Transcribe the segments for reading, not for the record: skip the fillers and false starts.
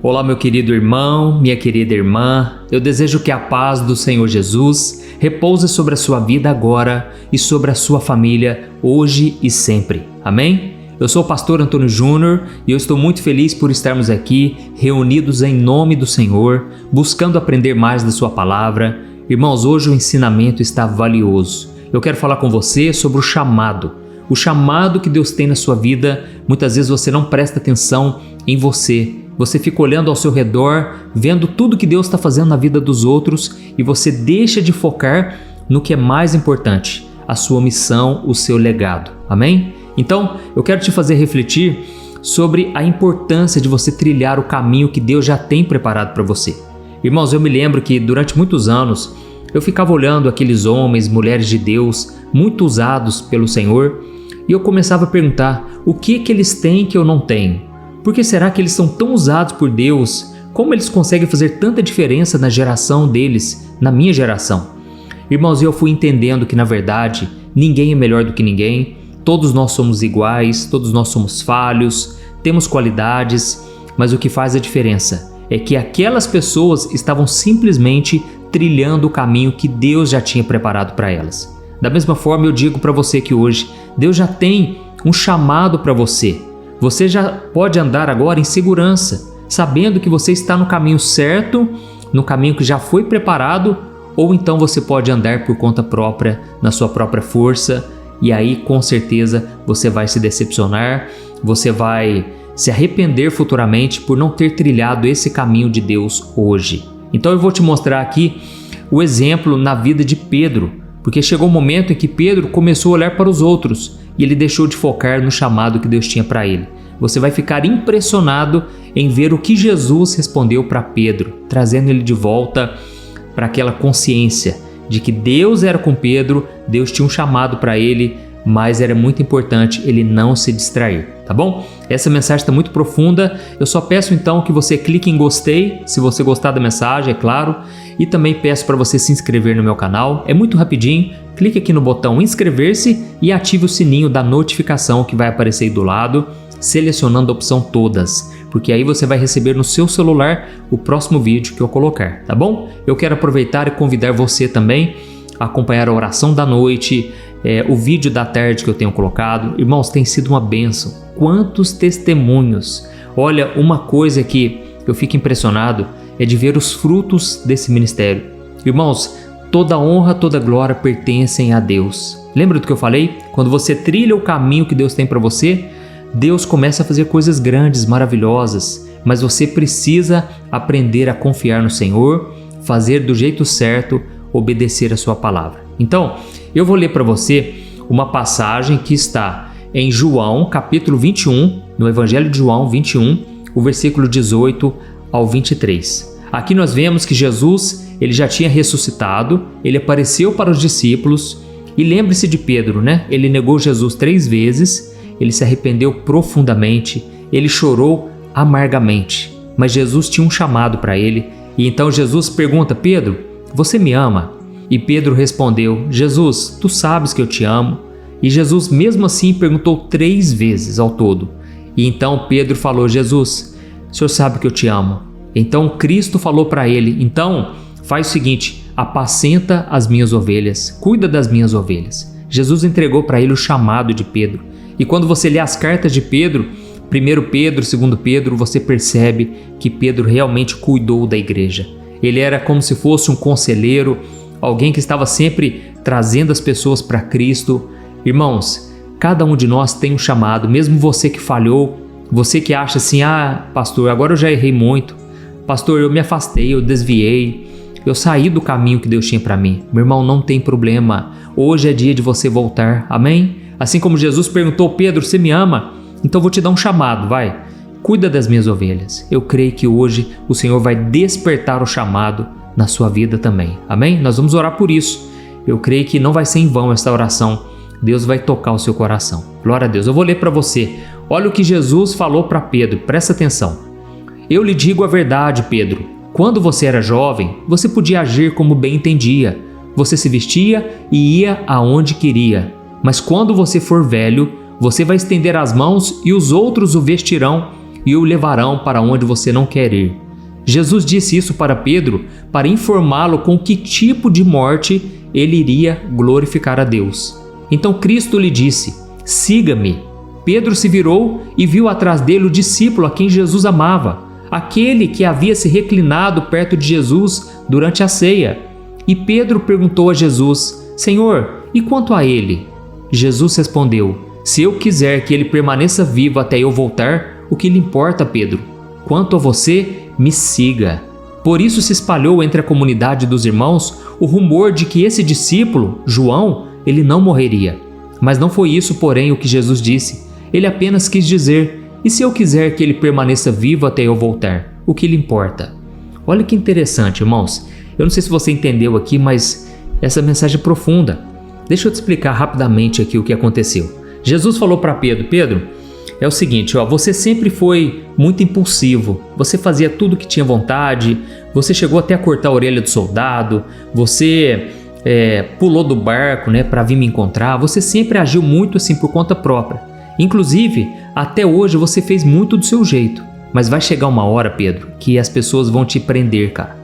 Olá, meu querido irmão, minha querida irmã. Eu desejo que a paz do Senhor Jesus repouse sobre a sua vida agora e sobre a sua família hoje e sempre. Amém? Eu sou o pastor Antônio Júnior e eu estou muito feliz por estarmos aqui reunidos em nome do Senhor, buscando aprender mais da sua palavra. Irmãos, hoje o ensinamento está valioso. Eu quero falar com você sobre o chamado que Deus tem na sua vida. Muitas vezes você não presta atenção em você. Você fica olhando ao seu redor, vendo tudo que Deus está fazendo na vida dos outros e você deixa de focar no que é mais importante, a sua missão, o seu legado. Amém? Então, eu quero te fazer refletir sobre a importância de você trilhar o caminho que Deus já tem preparado para você. Irmãos, eu me lembro que durante muitos anos eu ficava olhando aqueles homens, mulheres de Deus, muito usados pelo Senhor, e eu começava a perguntar: o que eles têm que eu não tenho? Por que será que eles são tão usados por Deus? Como eles conseguem fazer tanta diferença na geração deles, na minha geração? Irmãos, eu fui entendendo que, na verdade, ninguém é melhor do que ninguém. Todos nós somos iguais, todos nós somos falhos, temos qualidades, mas o que faz a diferença é que aquelas pessoas estavam simplesmente trilhando o caminho que Deus já tinha preparado para elas. Da mesma forma, eu digo para você que hoje Deus já tem um chamado para você. Você já pode andar agora em segurança, sabendo que você está no caminho certo, no caminho que já foi preparado, ou então você pode andar por conta própria, na sua própria força, e aí com certeza você vai se decepcionar, você vai se arrepender futuramente por não ter trilhado esse caminho de Deus hoje. Então eu vou te mostrar aqui o exemplo na vida de Pedro, porque chegou um momento em que Pedro começou a olhar para os outros e ele deixou de focar no chamado que Deus tinha para ele. Você vai ficar impressionado em ver o que Jesus respondeu para Pedro, trazendo ele de volta para aquela consciência de que Deus era com Pedro, Deus tinha um chamado para ele, mas era muito importante ele não se distrair, tá bom? Essa mensagem está muito profunda. Eu só peço então que você clique em gostei, se você gostar da mensagem, é claro, e também peço para você se inscrever no meu canal. É muito rapidinho, clique aqui no botão inscrever-se e ative o sininho da notificação que vai aparecer aí do lado, selecionando a opção todas, porque aí você vai receber no seu celular o próximo vídeo que eu colocar, tá bom? Eu quero aproveitar e convidar você também a acompanhar a oração da noite, o vídeo da tarde que eu tenho colocado. Irmãos, tem sido uma bênção. Quantos testemunhos! Olha, uma coisa que eu fico impressionado é de ver os frutos desse ministério. Irmãos, toda honra, toda glória pertencem a Deus. Lembra do que eu falei? Quando você trilha o caminho que Deus tem para você, Deus começa a fazer coisas grandes, maravilhosas, mas você precisa aprender a confiar no Senhor, fazer do jeito certo, obedecer a sua palavra. Então, eu vou ler para você uma passagem que está em João, capítulo 21, no Evangelho de João 21, o versículo 18 ao 23. Aqui nós vemos que Jesus, ele já tinha ressuscitado, ele apareceu para os discípulos, e lembre-se de Pedro, né? Ele negou Jesus 3 vezes, ele se arrependeu profundamente, ele chorou amargamente, mas Jesus tinha um chamado para ele, e então Jesus pergunta: Pedro, você me ama? E Pedro respondeu: Jesus, tu sabes que eu te amo. E Jesus mesmo assim perguntou 3 vezes ao todo. E então Pedro falou: Jesus, o Senhor sabe que eu te amo. Então Cristo falou para ele: então faz o seguinte, apacenta as minhas ovelhas, cuida das minhas ovelhas. Jesus entregou para ele o chamado de Pedro. E quando você lê as cartas de Pedro, 1 Pedro, 2 Pedro, você percebe que Pedro realmente cuidou da igreja. Ele era como se fosse um conselheiro, alguém que estava sempre trazendo as pessoas para Cristo. Irmãos, cada um de nós tem um chamado, mesmo você que falhou, você que acha assim: ah, pastor, agora eu já errei muito, pastor, eu me afastei, eu desviei, eu saí do caminho que Deus tinha para mim. Meu irmão, não tem problema, hoje é dia de você voltar, amém? Assim como Jesus perguntou: Pedro, você me ama? Então vou te dar um chamado, vai, cuida das minhas ovelhas. Eu creio que hoje o Senhor vai despertar o chamado na sua vida também, amém? Nós vamos orar por isso. Eu creio que não vai ser em vão esta oração. Deus vai tocar o seu coração. Glória a Deus. Eu vou ler para você. Olha o que Jesus falou para Pedro, presta atenção. Eu lhe digo a verdade, Pedro. Quando você era jovem, você podia agir como bem entendia. Você se vestia e ia aonde queria. Mas quando você for velho, você vai estender as mãos e os outros o vestirão e o levarão para onde você não quer ir. Jesus disse isso para Pedro para informá-lo com que tipo de morte ele iria glorificar a Deus. Então Cristo lhe disse: siga-me. Pedro se virou e viu atrás dele o discípulo a quem Jesus amava, aquele que havia se reclinado perto de Jesus durante a ceia. E Pedro perguntou a Jesus: Senhor, e quanto a ele? Jesus respondeu: se eu quiser que ele permaneça vivo até eu voltar, o que lhe importa, Pedro? Quanto a você, me siga. Por isso se espalhou entre a comunidade dos irmãos o rumor de que esse discípulo, João, ele não morreria. Mas não foi isso, porém, o que Jesus disse. Ele apenas quis dizer: e se eu quiser que ele permaneça vivo até eu voltar, o que lhe importa? Olha que interessante, irmãos. Eu não sei se você entendeu aqui, mas essa mensagem é profunda. Deixa eu te explicar rapidamente aqui o que aconteceu. Jesus falou para Pedro: Pedro, é o seguinte, você sempre foi muito impulsivo, você fazia tudo que tinha vontade, você chegou até a cortar a orelha do soldado, você pulou do barco, para vir me encontrar, você sempre agiu muito assim por conta própria. Inclusive, até hoje você fez muito do seu jeito, mas vai chegar uma hora, Pedro, que as pessoas vão te prender, cara.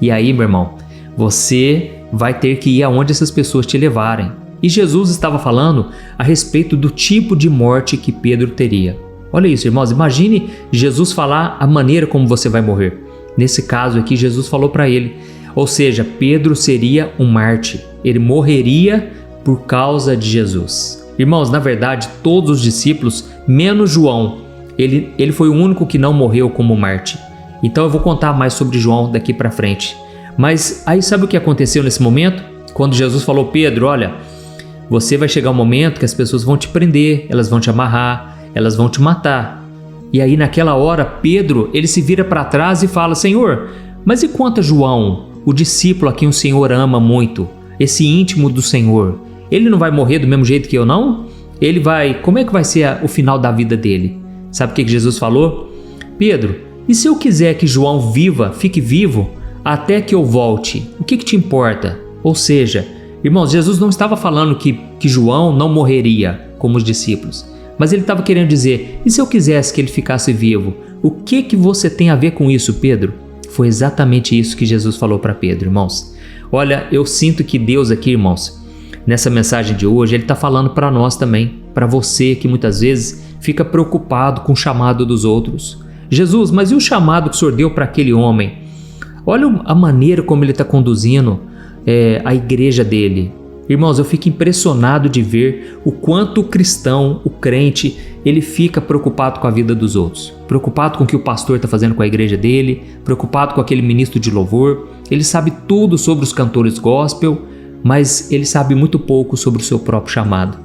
E aí, meu irmão, você vai ter que ir aonde essas pessoas te levarem. E Jesus estava falando a respeito do tipo de morte que Pedro teria. Olha isso, irmãos, imagine Jesus falar a maneira como você vai morrer. Nesse caso aqui, Jesus falou para ele, ou seja, Pedro seria um mártir. Ele morreria por causa de Jesus. Irmãos, na verdade, todos os discípulos, menos João, ele foi o único que não morreu como mártir. Então eu vou contar mais sobre João daqui para frente. Mas aí sabe o que aconteceu nesse momento? Quando Jesus falou: Pedro, olha, você vai chegar um momento que as pessoas vão te prender, elas vão te amarrar, elas vão te matar. E aí naquela hora, Pedro, ele se vira para trás e fala: Senhor, mas e quanto a João, o discípulo a quem o Senhor ama muito, esse íntimo do Senhor? Ele não vai morrer do mesmo jeito que eu, não? Ele vai... Como é que vai ser o final da vida dele? Sabe o que Jesus falou? Pedro, e se eu quiser que João fique vivo, até que eu volte, o que te importa? Ou seja, irmãos, Jesus não estava falando que João não morreria como os discípulos, mas ele estava querendo dizer: e se eu quisesse que ele ficasse vivo, o que você tem a ver com isso, Pedro? Foi exatamente isso que Jesus falou para Pedro, irmãos. Olha, eu sinto que Deus aqui, irmãos, nessa mensagem de hoje, Ele está falando para nós também, para você que muitas vezes fica preocupado com o chamado dos outros. Jesus, mas e o chamado que o Senhor deu para aquele homem? Olha a maneira como ele está conduzindo a igreja dele. Irmãos, eu fico impressionado de ver o quanto o cristão, o crente, ele fica preocupado com a vida dos outros. Preocupado com o que o pastor está fazendo com a igreja dele, preocupado com aquele ministro de louvor. Ele sabe tudo sobre os cantores gospel, mas ele sabe muito pouco sobre o seu próprio chamado.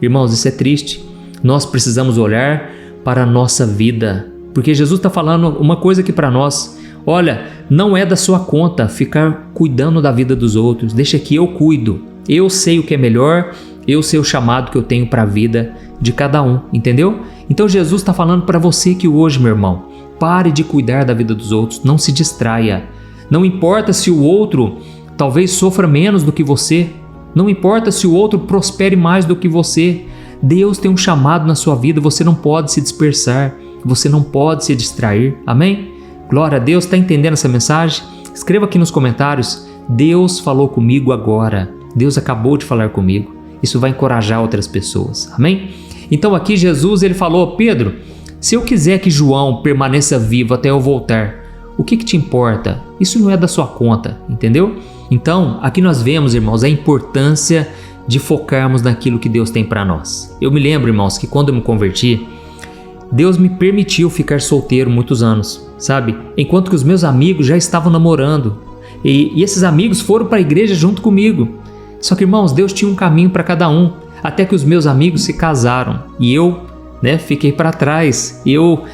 Irmãos, isso é triste. Nós precisamos olhar para a nossa vida, porque Jesus está falando uma coisa aqui para nós. Olha, não é da sua conta ficar cuidando da vida dos outros. Deixa que eu cuido. Eu sei o que é melhor, eu sei o chamado que eu tenho para a vida de cada um, entendeu? Então Jesus está falando para você que hoje, meu irmão, pare de cuidar da vida dos outros, não se distraia. Não importa se o outro talvez sofra menos do que você, não importa se o outro prospere mais do que você. Deus tem um chamado na sua vida, você não pode se dispersar, você não pode se distrair, amém? Glória a Deus, está entendendo essa mensagem? Escreva aqui nos comentários: Deus falou comigo agora, Deus acabou de falar comigo. Isso vai encorajar outras pessoas, amém? Então aqui Jesus ele falou: Pedro, se eu quiser que João permaneça vivo até eu voltar, o que te importa? Isso não é da sua conta, entendeu? Então aqui nós vemos, irmãos, a importância de focarmos naquilo que Deus tem para nós. Eu me lembro, irmãos, que quando eu me converti, Deus me permitiu ficar solteiro muitos anos, sabe? Enquanto que os meus amigos já estavam namorando. E esses amigos foram para a igreja junto comigo. Só que, irmãos, Deus tinha um caminho para cada um. Até que os meus amigos se casaram. E eu, fiquei para trás. Eu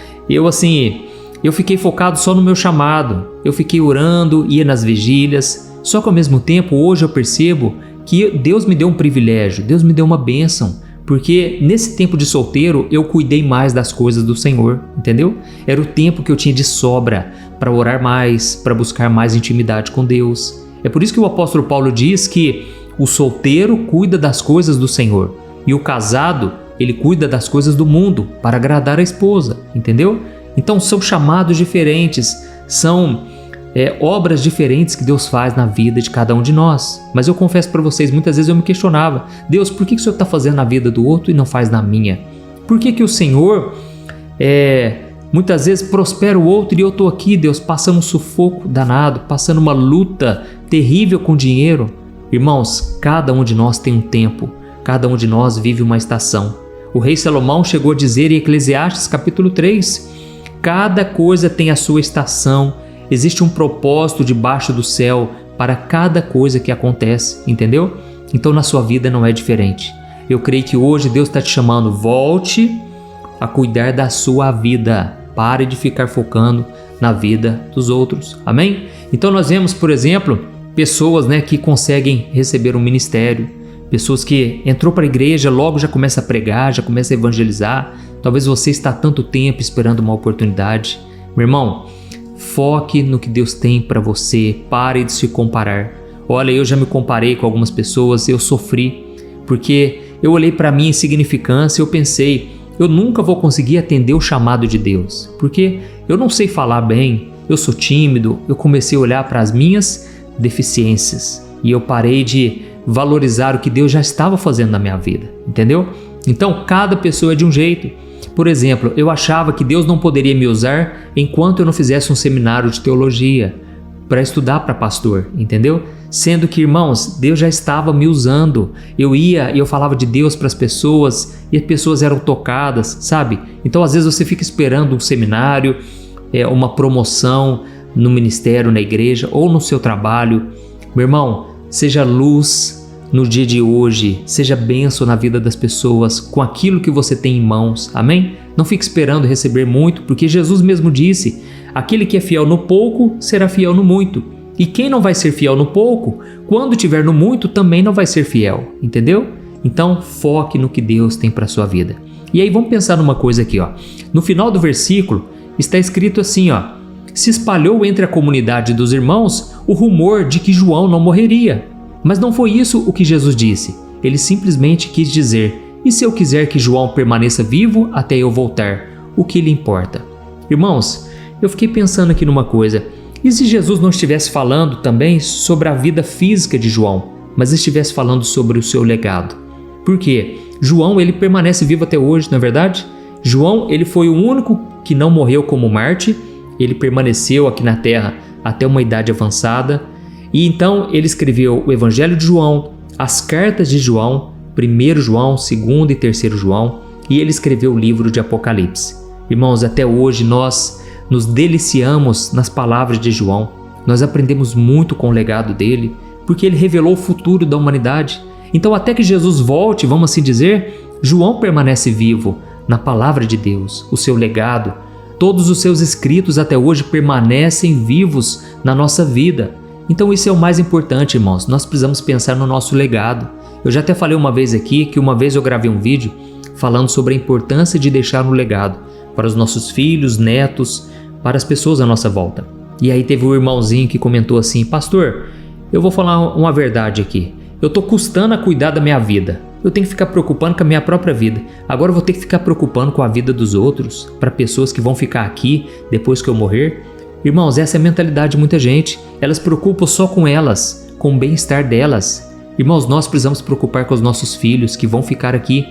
fiquei focado só no meu chamado. Eu fiquei orando, ia nas vigílias. Só que ao mesmo tempo, hoje eu percebo que Deus me deu um privilégio. Deus me deu uma bênção. Porque nesse tempo de solteiro eu cuidei mais das coisas do Senhor, entendeu? Era o tempo que eu tinha de sobra para orar mais, para buscar mais intimidade com Deus. É por isso que o apóstolo Paulo diz que o solteiro cuida das coisas do Senhor e o casado, ele cuida das coisas do mundo para agradar a esposa, entendeu? Então são chamados diferentes, são obras diferentes que Deus faz na vida de cada um de nós. Mas eu confesso para vocês, muitas vezes eu me questionava: Deus, por que o Senhor está fazendo na vida do outro e não faz na minha? Por que o Senhor muitas vezes prospera o outro e eu estou aqui, Deus, passando um sufoco danado, passando uma luta terrível com dinheiro? Irmãos, cada um de nós tem um tempo, cada um de nós vive uma estação. O rei Salomão chegou a dizer em Eclesiastes capítulo 3, cada coisa tem a sua estação, existe um propósito debaixo do céu para cada coisa que acontece, entendeu? Então na sua vida não é diferente. Eu creio que hoje Deus está te chamando, volte a cuidar da sua vida, pare de ficar focando na vida dos outros, amém? Então nós vemos, por exemplo, pessoas que conseguem receber um ministério, pessoas que entrou para a igreja, logo já começa a pregar, já começa a evangelizar. Talvez você está há tanto tempo esperando uma oportunidade. Meu irmão, foque no que Deus tem para você, pare de se comparar. Olha, eu já me comparei com algumas pessoas, eu sofri, porque eu olhei para minha insignificância e eu pensei, eu nunca vou conseguir atender o chamado de Deus, porque eu não sei falar bem, eu sou tímido. Eu comecei a olhar para as minhas deficiências e eu parei de valorizar o que Deus já estava fazendo na minha vida, entendeu? Então cada pessoa é de um jeito. Por exemplo, eu achava que Deus não poderia me usar enquanto eu não fizesse um seminário de teologia para estudar para pastor, entendeu? Sendo que, irmãos, Deus já estava me usando. Eu ia e eu falava de Deus para as pessoas e as pessoas eram tocadas, sabe? Então às vezes você fica esperando um seminário, uma promoção no ministério, na igreja ou no seu trabalho. Meu irmão, seja luz no dia de hoje, seja bênção na vida das pessoas com aquilo que você tem em mãos, amém? Não fique esperando receber muito, porque Jesus mesmo disse, aquele que é fiel no pouco será fiel no muito, e quem não vai ser fiel no pouco, quando tiver no muito também não vai ser fiel, entendeu? Então foque no que Deus tem para a sua vida. E aí vamos pensar numa coisa aqui, ó. No final do versículo está escrito assim, ó: se espalhou entre a comunidade dos irmãos o rumor de que João não morreria. Mas não foi isso o que Jesus disse. Ele simplesmente quis dizer, e se eu quiser que João permaneça vivo até eu voltar, o que lhe importa? Irmãos, eu fiquei pensando aqui numa coisa. E se Jesus não estivesse falando também sobre a vida física de João, mas estivesse falando sobre o seu legado? Por quê? João, ele permanece vivo até hoje, não é verdade? João, ele foi o único que não morreu como Marte. Ele permaneceu aqui na Terra até uma idade avançada. E então ele escreveu o Evangelho de João, as cartas de João, 1 João, 2 e 3 João, e ele escreveu o livro de Apocalipse. Irmãos, até hoje nós nos deliciamos nas palavras de João. Nós aprendemos muito com o legado dele, porque ele revelou o futuro da humanidade. Então até que Jesus volte, vamos assim dizer, João permanece vivo na palavra de Deus, o seu legado. Todos os seus escritos até hoje permanecem vivos na nossa vida. Então isso é o mais importante, irmãos. Nós precisamos pensar no nosso legado. Eu já até falei uma vez aqui que uma vez eu gravei um vídeo falando sobre a importância de deixar um legado para os nossos filhos, netos, para as pessoas à nossa volta. E aí teve um irmãozinho que comentou assim: pastor, eu vou falar uma verdade aqui. Eu estou custando a cuidar da minha vida. Eu tenho que ficar preocupando com a minha própria vida. Agora eu vou ter que ficar preocupando com a vida dos outros, para pessoas que vão ficar aqui depois que eu morrer. Irmãos, essa é a mentalidade de muita gente. Elas preocupam só com elas, com o bem-estar delas. Irmãos, nós precisamos preocupar com os nossos filhos que vão ficar aqui,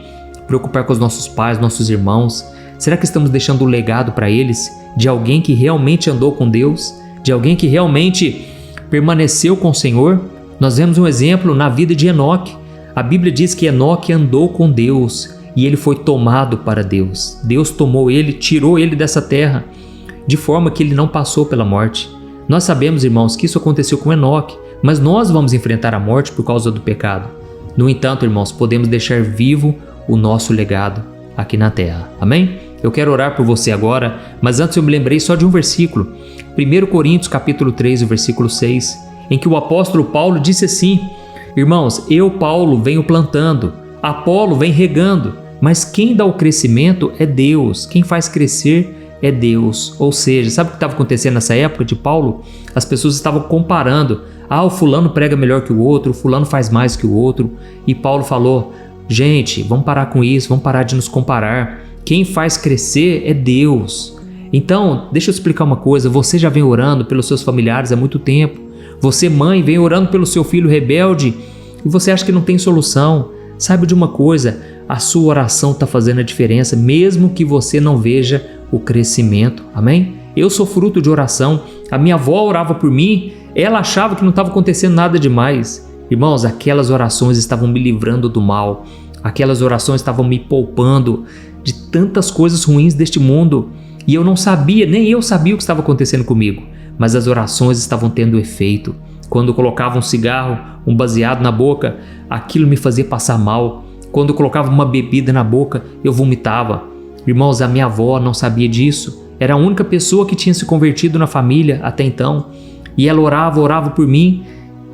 preocupar com os nossos pais, nossos irmãos. Será que estamos deixando um legado para eles de alguém que realmente andou com Deus, de alguém que realmente permaneceu com o Senhor? Nós vemos um exemplo na vida de Enoque. A Bíblia diz que Enoque andou com Deus e ele foi tomado para Deus. Deus tomou ele, tirou ele dessa terra, de forma que ele não passou pela morte. Nós sabemos, irmãos, que isso aconteceu com Enoque, mas nós vamos enfrentar a morte por causa do pecado. No entanto, irmãos, podemos deixar vivo o nosso legado aqui na terra. Amém? Eu quero orar por você agora, mas antes eu me lembrei só de um versículo. 1 Coríntios capítulo 3, o versículo 6, em que o apóstolo Paulo disse assim: irmãos, eu, Paulo, venho plantando, Apolo vem regando, mas quem dá o crescimento é Deus, quem faz crescer é Deus. Ou seja, sabe o que estava acontecendo nessa época de Paulo? As pessoas estavam comparando. O fulano prega melhor que o outro, o fulano faz mais que o outro. E Paulo falou: gente, vamos parar com isso, vamos parar de nos comparar. Quem faz crescer é Deus. Então, deixa eu explicar uma coisa, você já vem orando pelos seus familiares há muito tempo. Você, mãe, vem orando pelo seu filho rebelde e você acha que não tem solução. Saiba de uma coisa, a sua oração está fazendo a diferença, mesmo que você não veja o crescimento. Amém? Eu sou fruto de oração. A minha avó orava por mim, ela achava que não estava acontecendo nada demais. Irmãos, aquelas orações estavam me livrando do mal. Aquelas orações estavam me poupando de tantas coisas ruins deste mundo. E eu não sabia, nem eu sabia o que estava acontecendo comigo. Mas as orações estavam tendo efeito. Quando eu colocava um cigarro, um baseado na boca, aquilo me fazia passar mal. Quando eu colocava uma bebida na boca, eu vomitava. Irmãos, a minha avó não sabia disso. Era a única pessoa que tinha se convertido na família até então. E ela orava por mim.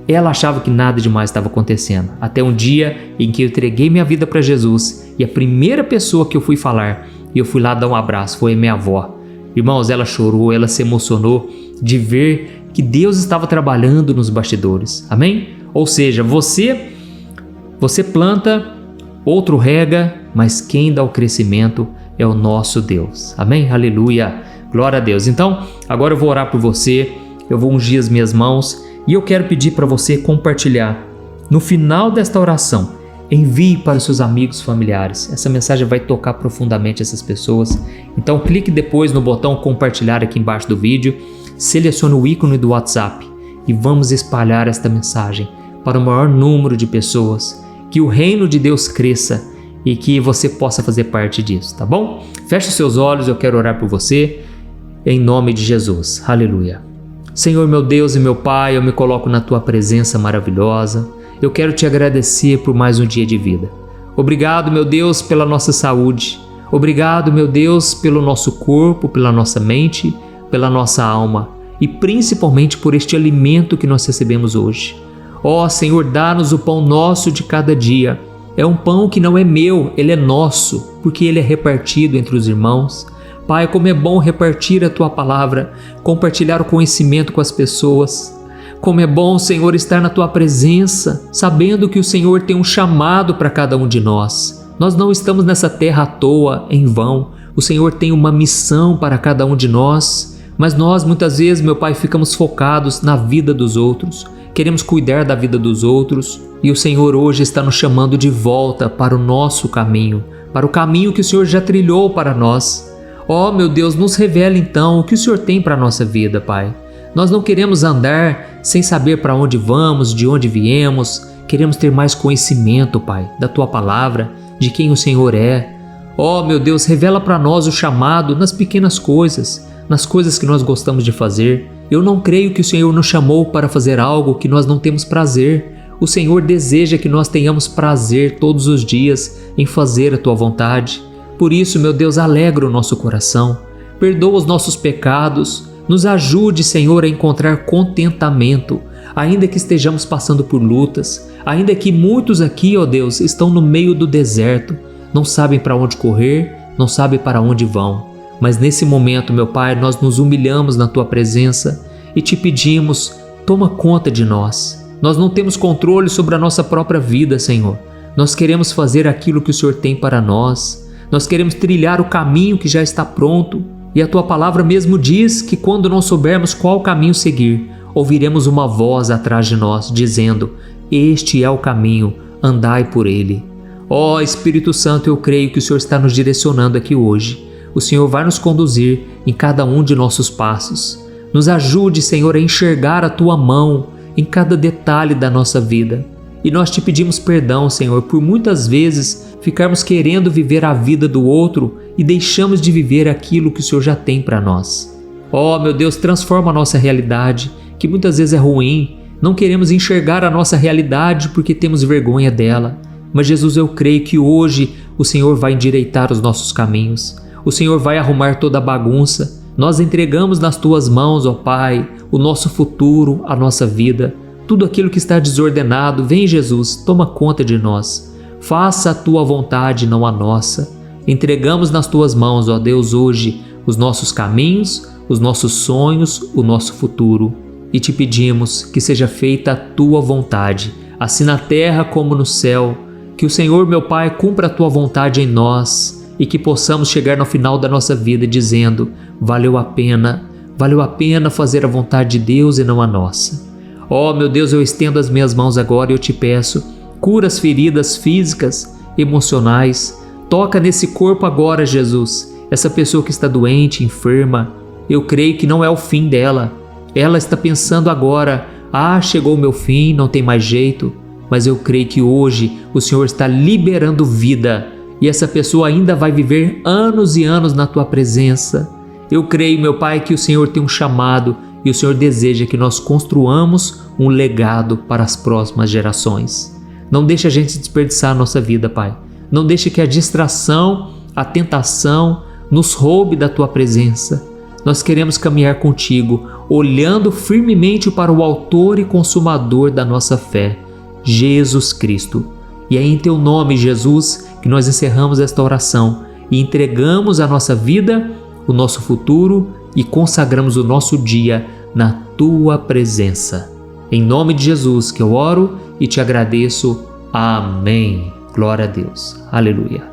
Ela achava que nada demais estava acontecendo. Até um dia em que eu entreguei minha vida para Jesus. E a primeira pessoa que eu fui falar, e eu fui lá dar um abraço, foi a minha avó. Irmãos, ela chorou, ela se emocionou de ver que Deus estava trabalhando nos bastidores. Amém? Ou seja, você planta, outro rega, mas quem dá o crescimento é o nosso Deus. Amém? Aleluia! Glória a Deus. Então, agora eu vou orar por você, eu vou ungir as minhas mãos e eu quero pedir para você compartilhar. No final desta oração, envie para os seus amigos familiares. Essa mensagem vai tocar profundamente essas pessoas. Então, clique depois no botão compartilhar aqui embaixo do vídeo, selecione o ícone do WhatsApp e vamos espalhar esta mensagem para o maior número de pessoas. Que o reino de Deus cresça e que você possa fazer parte disso, tá bom? Feche os seus olhos, eu quero orar por você, em nome de Jesus. Aleluia. Senhor, meu Deus e meu Pai, eu me coloco na Tua presença maravilhosa. Eu quero Te agradecer por mais um dia de vida. Obrigado, meu Deus, pela nossa saúde. Obrigado, meu Deus, pelo nosso corpo, pela nossa mente, pela nossa alma e principalmente por este alimento que nós recebemos hoje. Ó Senhor, dá-nos o pão nosso de cada dia. É um pão que não é meu, ele é nosso, porque ele é repartido entre os irmãos. Pai, como é bom repartir a Tua palavra, compartilhar o conhecimento com as pessoas. Como é bom, Senhor, estar na Tua presença, sabendo que o Senhor tem um chamado para cada um de nós. Nós não estamos nessa terra à toa, em vão. O Senhor tem uma missão para cada um de nós, mas nós muitas vezes, meu Pai, ficamos focados na vida dos outros. Queremos cuidar da vida dos outros e o Senhor hoje está nos chamando de volta para o nosso caminho, para o caminho que o Senhor já trilhou para nós. Ó, meu Deus, nos revela então o que o Senhor tem para a nossa vida, Pai. Nós não queremos andar sem saber para onde vamos, de onde viemos. Queremos ter mais conhecimento, Pai, da Tua palavra, de quem o Senhor é. Ó, meu Deus, revela para nós o chamado nas pequenas coisas, nas coisas que nós gostamos de fazer. Eu não creio que o Senhor nos chamou para fazer algo que nós não temos prazer. O Senhor deseja que nós tenhamos prazer todos os dias em fazer a Tua vontade. Por isso, meu Deus, alegra o nosso coração. Perdoa os nossos pecados. Nos ajude, Senhor, a encontrar contentamento, ainda que estejamos passando por lutas, ainda que muitos aqui, ó Deus, estão no meio do deserto, não sabem para onde correr, não sabem para onde vão. Mas nesse momento, meu Pai, nós nos humilhamos na Tua presença e Te pedimos, toma conta de nós. Nós não temos controle sobre a nossa própria vida, Senhor. Nós queremos fazer aquilo que o Senhor tem para nós. Nós queremos trilhar o caminho que já está pronto. E a Tua palavra mesmo diz que quando não soubermos qual caminho seguir, ouviremos uma voz atrás de nós dizendo: este é o caminho, andai por ele. Ó Espírito Santo, eu creio que o Senhor está nos direcionando aqui hoje. O Senhor vai nos conduzir em cada um de nossos passos. Nos ajude, Senhor, a enxergar a Tua mão em cada detalhe da nossa vida. E nós Te pedimos perdão, Senhor, por muitas vezes ficarmos querendo viver a vida do outro e deixamos de viver aquilo que o Senhor já tem para nós. Ó, meu Deus, transforma a nossa realidade, que muitas vezes é ruim. Não queremos enxergar a nossa realidade porque temos vergonha dela. Mas, Jesus, eu creio que hoje o Senhor vai endireitar os nossos caminhos. O Senhor vai arrumar toda a bagunça. Nós entregamos nas Tuas mãos, ó Pai, o nosso futuro, a nossa vida. Tudo aquilo que está desordenado, vem, Jesus, toma conta de nós. Faça a Tua vontade, não a nossa. Entregamos nas Tuas mãos, ó Deus, hoje os nossos caminhos, os nossos sonhos, o nosso futuro. E Te pedimos que seja feita a Tua vontade, assim na terra como no céu. Que o Senhor, meu Pai, cumpra a Tua vontade em nós e que possamos chegar no final da nossa vida dizendo: valeu a pena fazer a vontade de Deus e não a nossa. Ó meu Deus, eu estendo as minhas mãos agora e eu te peço, cura as feridas físicas, emocionais, toca nesse corpo agora, Jesus, essa pessoa que está doente, enferma. Eu creio que não é o fim dela. Ela está pensando agora: chegou o meu fim, não tem mais jeito. Mas eu creio que hoje o Senhor está liberando vida e essa pessoa ainda vai viver anos e anos na tua presença. Eu creio, meu Pai, que o Senhor tem um chamado e o Senhor deseja que nós construamos um legado para as próximas gerações. Não deixe a gente desperdiçar a nossa vida, Pai. Não deixe que a distração, a tentação nos roube da tua presença. Nós queremos caminhar contigo, olhando firmemente para o autor e consumador da nossa fé, Jesus Cristo. E é em teu nome, Jesus, que nós encerramos esta oração e entregamos a nossa vida, o nosso futuro e consagramos o nosso dia na tua presença. Em nome de Jesus que eu oro e te agradeço. Amém. Glória a Deus. Aleluia.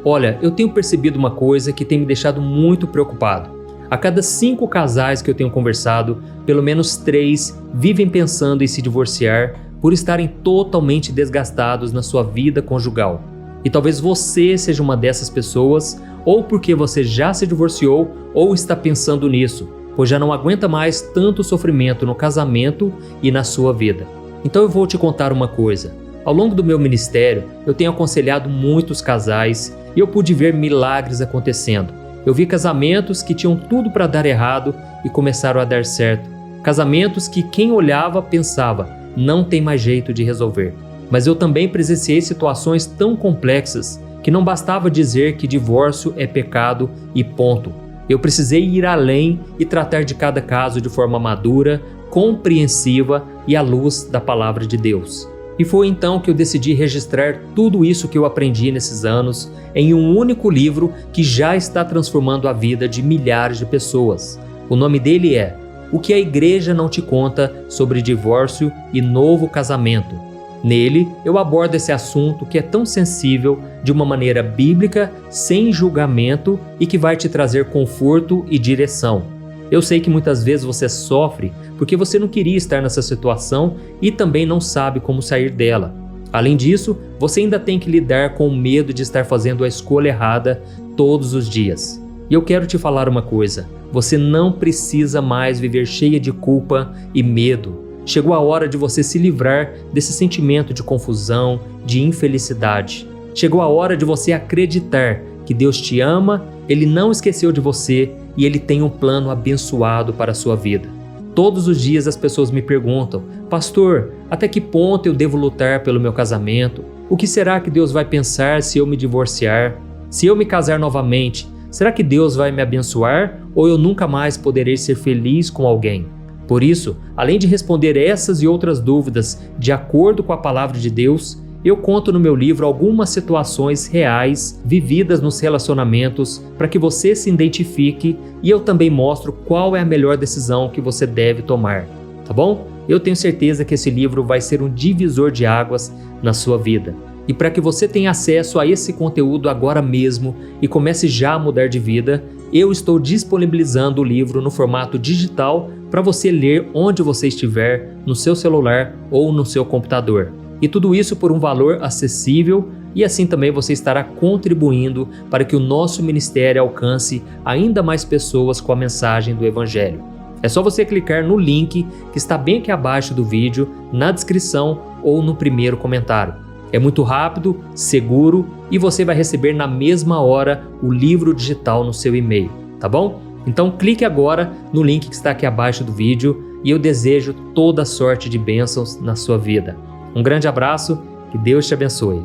Olha, eu tenho percebido uma coisa que tem me deixado muito preocupado. A cada 5 casais que eu tenho conversado, pelo menos 3 vivem pensando em se divorciar por estarem totalmente desgastados na sua vida conjugal. E talvez você seja uma dessas pessoas, ou porque você já se divorciou ou está pensando nisso, pois já não aguenta mais tanto sofrimento no casamento e na sua vida. Então eu vou te contar uma coisa. Ao longo do meu ministério, eu tenho aconselhado muitos casais e eu pude ver milagres acontecendo. Eu vi casamentos que tinham tudo para dar errado e começaram a dar certo. Casamentos que quem olhava pensava: não tem mais jeito de resolver. Mas eu também presenciei situações tão complexas que não bastava dizer que divórcio é pecado e ponto. Eu precisei ir além e tratar de cada caso de forma madura, compreensiva e à luz da palavra de Deus. E foi então que eu decidi registrar tudo isso que eu aprendi nesses anos em um único livro que já está transformando a vida de milhares de pessoas. O nome dele é O que a Igreja Não Te Conta sobre Divórcio e Novo Casamento. Nele, eu abordo esse assunto que é tão sensível de uma maneira bíblica, sem julgamento e que vai te trazer conforto e direção. Eu sei que muitas vezes você sofre porque você não queria estar nessa situação e também não sabe como sair dela. Além disso, você ainda tem que lidar com o medo de estar fazendo a escolha errada todos os dias. E eu quero te falar uma coisa: você não precisa mais viver cheia de culpa e medo. Chegou a hora de você se livrar desse sentimento de confusão, de infelicidade. Chegou a hora de você acreditar que Deus te ama, Ele não esqueceu de você e Ele tem um plano abençoado para a sua vida. Todos os dias as pessoas me perguntam: pastor, até que ponto eu devo lutar pelo meu casamento? O que será que Deus vai pensar se eu me divorciar? Se eu me casar novamente, será que Deus vai me abençoar ou eu nunca mais poderei ser feliz com alguém? Por isso, além de responder essas e outras dúvidas de acordo com a palavra de Deus, eu conto no meu livro algumas situações reais vividas nos relacionamentos para que você se identifique, e eu também mostro qual é a melhor decisão que você deve tomar, tá bom? Eu tenho certeza que esse livro vai ser um divisor de águas na sua vida. E para que você tenha acesso a esse conteúdo agora mesmo e comece já a mudar de vida, eu estou disponibilizando o livro no formato digital para você ler onde você estiver, no seu celular ou no seu computador. E tudo isso por um valor acessível, e assim também você estará contribuindo para que o nosso ministério alcance ainda mais pessoas com a mensagem do Evangelho. É só você clicar no link que está bem aqui abaixo do vídeo, na descrição ou no primeiro comentário. É muito rápido, seguro e você vai receber na mesma hora o livro digital no seu e-mail, tá bom? Então clique agora no link que está aqui abaixo do vídeo e eu desejo toda sorte de bênçãos na sua vida. Um grande abraço, que Deus te abençoe.